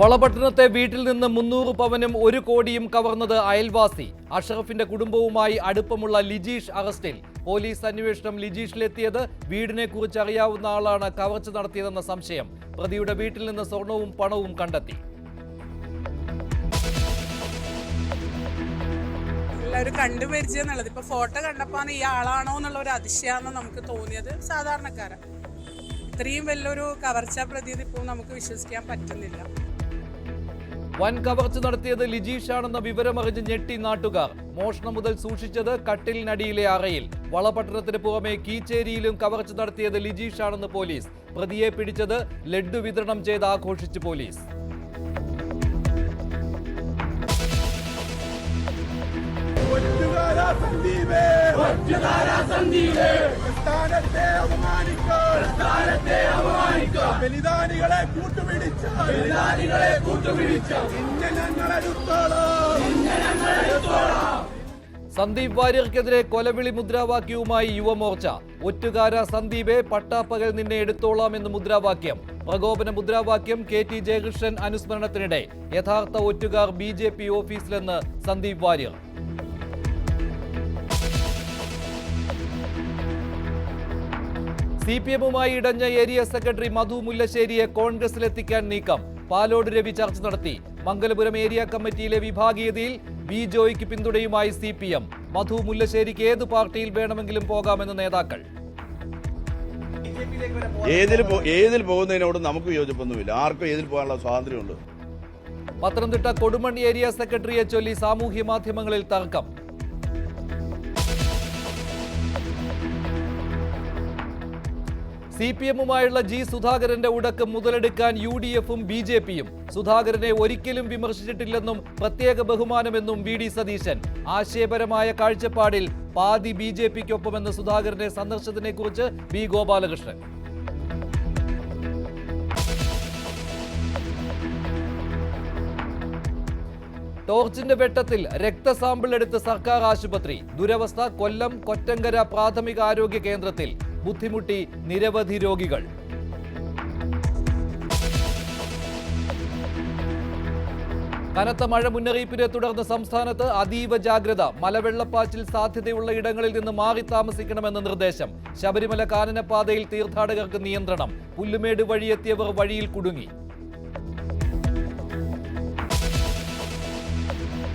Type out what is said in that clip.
വളപട്ടണത്തെ വീട്ടിൽ നിന്ന് 300 പവനും 1 കോടിയും കവർന്നത് അയൽവാസി. അഷറഫിന്റെ കുടുംബവുമായി അടുപ്പമുള്ള ലിജീഷ് അറസ്റ്റിൽ. പോലീസ് അന്വേഷണം ലിജീഷിലെത്തിയത് വീടിനെ കുറിച്ച് അറിയാവുന്ന ആളാണ് കവർച്ച നടത്തിയതെന്ന സംശയം. പ്രതിയുടെ വീട്ടിൽ നിന്ന് സ്വർണവും പണവും കണ്ടെത്തി. എല്ലാവരും കണ്ടുപരിചയം എന്നുള്ളത് ഇപ്പൊ ഫോട്ടോ കണ്ടപ്പോൾ ഈ ആളാണോ എന്നുള്ള ഒരു അതിശയാണെന്ന് നമുക്ക് തോന്നിയത്. സാധാരണക്കാരൻ ഇത്രയും വലിയൊരു കവർച്ചാ പ്രതീതി ഇപ്പോൾ നമുക്ക് വിശ്വസിക്കാൻ പറ്റുന്നില്ല. വൻ കവർച്ച നടത്തിയത് ലിജീഷാണെന്ന വിവരമറിഞ്ഞ് ഞെട്ടി നാട്ടുകാർ. മോഷണം മുതൽ സൂക്ഷിച്ചത് കട്ടിലിനടിയിലെ അറയിൽ. വളപട്ടണത്തിന് പുറമെ കീച്ചേരിയിലും കവർച്ച നടത്തിയത് ലിജീഷാണെന്ന് പോലീസ്. പ്രതിയെ പിടിച്ചത് ലഡ്ഡു വിതരണം ചെയ്ത് ആഘോഷിച്ച് പോലീസ്. സന്ദീപ് വാര്യർക്കെതിരെ കൊലവിളി മുദ്രാവാക്യവുമായി യുവമോർച്ച. ഒറ്റുകാര സന്ദീപെ, പട്ടാപ്പകൽ നിന്നെ എടുത്തോളാം എന്ന് മുദ്രാവാക്യം. പ്രകോപന മുദ്രാവാക്യം KT ജയകൃഷ്ണൻ അനുസ്മരണത്തിനിടെ. യഥാർത്ഥ ഒറ്റുകാർ BJP ഓഫീസിലെന്ന് സന്ദീപ് വാര്യർ. CPMുമായി ഇടഞ്ഞ ഏരിയ സെക്രട്ടറി മധു മുല്ലശ്ശേരിയെ കോൺഗ്രസിലെത്തിക്കാൻ നീക്കം. പാലോട് രവി ചർച്ച നടത്തി. മംഗലപുരം ഏരിയ കമ്മിറ്റിയിലെ വിഭാഗീയതയിൽ ജോയ്ക്ക് പിന്തുണയുമായി CPM. മധു മുല്ലശ്ശേരിക്ക് ഏത് പാർട്ടിയിൽ വേണമെങ്കിലും പോകാമെന്ന് നേതാക്കൾ. ഏതിൽ പോകുന്നതിനോട് നമുക്ക് യോജിപ്പൊന്നുമില്ല. ആർക്കും ഏതിൽ പോകാനുള്ള സ്വാതന്ത്ര്യമുണ്ട്. പത്തനംതിട്ട കൊടുമൺ ഏരിയ സെക്രട്ടറിയെ ചൊല്ലി സാമൂഹ്യ മാധ്യമങ്ങളിൽ തർക്കം. CPMുമായുള്ള സുധാകരന്റെ ഉടക്ക് മുതലെടുക്കാൻ UDFും BJPയും. സുധാകരനെ ഒരിക്കലും വിമർശിച്ചിട്ടില്ലെന്നും പ്രത്യേക ബഹുമാനമെന്നും VD സതീശൻ. ആശയപരമായ കാഴ്ചപ്പാടിൽ പാതി BJPക്കൊപ്പമെന്ന് സുധാകരനെ സന്ദർശനത്തെക്കുറിച്ച് B ഗോപാലകൃഷ്ണൻ. ടോർച്ചിന്റെ വെട്ടത്തിൽ രക്തസാമ്പിൾ എടുത്ത് സർക്കാർ ആശുപത്രി. ദുരവസ്ഥ കൊല്ലം കൊറ്റങ്കര പ്രാഥമിക ആരോഗ്യ കേന്ദ്രത്തിൽ. ബുദ്ധിമുട്ടി നിരവധി രോഗികൾ. കനത്ത മഴ മുന്നറിയിപ്പിനെ തുടർന്ന് സംസ്ഥാനത്ത് അതീവ ജാഗ്രത. മലവെള്ളപ്പാച്ചിൽ സാധ്യതയുള്ള ഇടങ്ങളിൽ നിന്ന് മാറി താമസിക്കണമെന്ന നിർദ്ദേശം. ശബരിമല കാനനപാതയിൽ തീർത്ഥാടകർക്ക് നിയന്ത്രണം. പുല്ലുമേട് വഴിയെത്തിയവർ വഴിയിൽ കുടുങ്ങി.